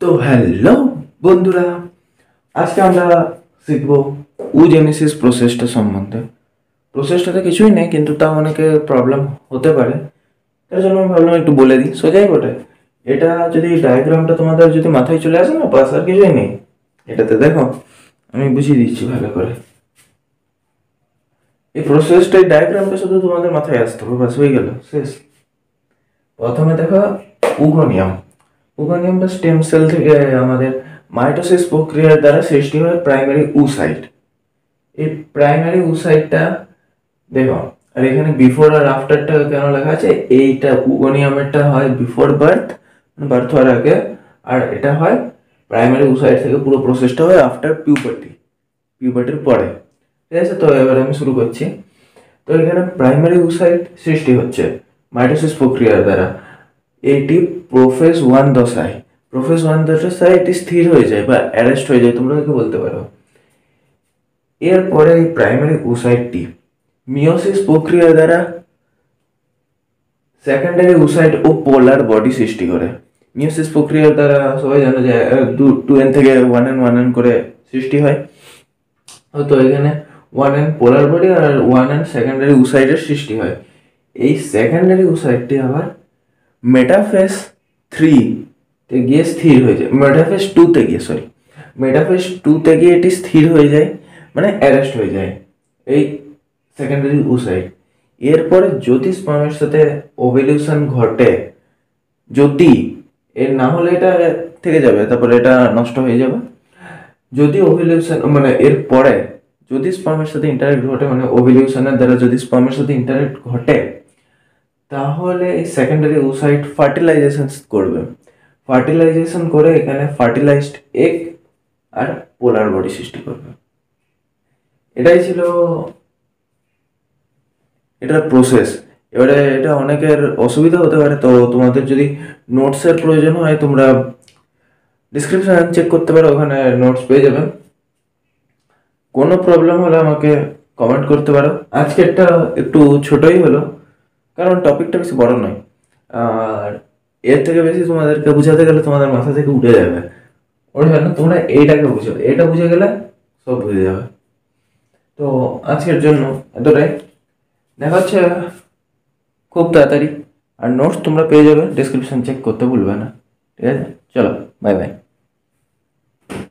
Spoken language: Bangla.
তো হ্যালো বন্ধুরা, আজকে আমরা শিখব জেনেসিস প্রসেসটা সম্বন্ধে। প্রসেসটাতে কিছুই নেই, কিন্তু তাও অনেকে প্রবলেম হতে পারে। তার জন্য আমি ভাবলাম একটু বলে দিই, সোজাই বটে। এটা যদি ডায়াগ্রামটা তোমাদের যদি মাথায় চলে আসে না, বাস আর কিছুই নেই। এটাতে দেখো, আমি বুঝিয়ে দিচ্ছি ভালো করে। এই প্রসেসটা, এই ডায়াগ্রামটা শুধু তোমাদের মাথায় আসতে হবে, বাস হয়ে গেল, শেষ। প্রথমে দেখো উগোনিয়াম। উগোনিয়াম বা স্টেম সেল থেকে আমাদের মাইটোসিস প্রক্রিয়ার দ্বারা সৃষ্টি হয় প্রাইমারি উসাইট। এই প্রাইমারি উসাইটটা দেখো, আর এখানে বিফোর আর আফটারটা কেন লেখা আছে? এইটা উগোনিয়ামেরটা হয় বিফোর বার্থ, বার্থ হওয়ার আগে, আর এটা হয় প্রাইমারি উসাইট থেকে পুরো প্রসেসটা হয় আফটার পিউবার্টি, পিউবার্টির পরে। ঠিক আছে, তো এবার আমি শুরু করছি। তো এখানে প্রাইমারি উসাইট সৃষ্টি হচ্ছে মাইটোসিস প্রক্রিয়ার দ্বারা। এটি প্রোফেজ ওয়ান দশায়, প্রোফেজ ওয়ান দশায় এটি স্থির হয়ে যায় বা অ্যারেস্ট হয়ে যায়, তোমরা একে বলতে পারো। এরপরে এই প্রাইমারি উসাইটটি মিওসিস প্রক্রিয়া দ্বারা সেকেন্ডারি উসাইট ও পোলার বডি সৃষ্টি করে। মিওসিস প্রক্রিয়ার দ্বারা সবাই জানো যে 2n থেকে 1n করে সৃষ্টি হয়। তো এখানে 1n পোলার বডি আর 1n সেকেন্ডারি উসাইটের সৃষ্টি হয়। এই সেকেন্ডারি উসাইটটি আবার মেটাফেজ 3 তে গিয়ে স্থির হয়ে যায়, মেটাফেজ 2 তে গিয়ে, সরি, মেটাফেজ 2 তে গিয়ে এটি স্থির হয়ে যায়, মানে অ্যারেস্ট হয়ে যায় এই সেকেন্ডারি উসাইট। এরপরে যদি স্পার্মের সাথে ওভ্যুলেশন ঘটে, যদি এর না হলে এটা থেকে যাবে, তারপরে এটা নষ্ট হয়ে যাবে। যদি ওভ্যুলেশন মানে এর পরে যদি স্পার্মের সাথে ইন্টারেক্ট ঘটে, মানে ওভ্যুলেশনের দ্বারা যদি স্পার্মের সাথে ইন্টারেক্ট ঘটে, তাহলে এই সেকেন্ডারি উসাইট ফার্টিলাইজেশন করবে। ফার্টিলাইজেশন করে এখানে ফার্টিলাইজড এগ আর পোলার বডি সৃষ্টি করবে। এটাই ছিল এটার প্রসেস। এবারে এটা অনেকের অসুবিধা হতে পারে, তো তোমাদের যদি নোটসের প্রয়োজন হয় তোমরা ডিসক্রিপশন চেক করতে পারো, ওখানে নোটস পেয়ে যাবেন। কোনো প্রবলেম হলে আমাকে কমেন্ট করতে পারো। আজকেরটা একটু ছোটই হলো, কারণ টপিকটা বেশি বড় নয়, আর এর থেকে বেশি তোমাদেরকে বুঝাতে গেলে তোমাদের মাথা থেকে উঠে যাবে। ওর জন্য তোমরা এইটাকে বুঝো, এটা বুঝে গেলে সব বুঝে যাবে। তো আজকের জন্য এতটাই, দেখা হচ্ছে খুব তাড়াতাড়ি। আর নোটস তোমরা পেয়ে যাবে, ডেসক্রিপশন চেক করতে ভুলবে না। ঠিক আছে, চলো, বাই বাই।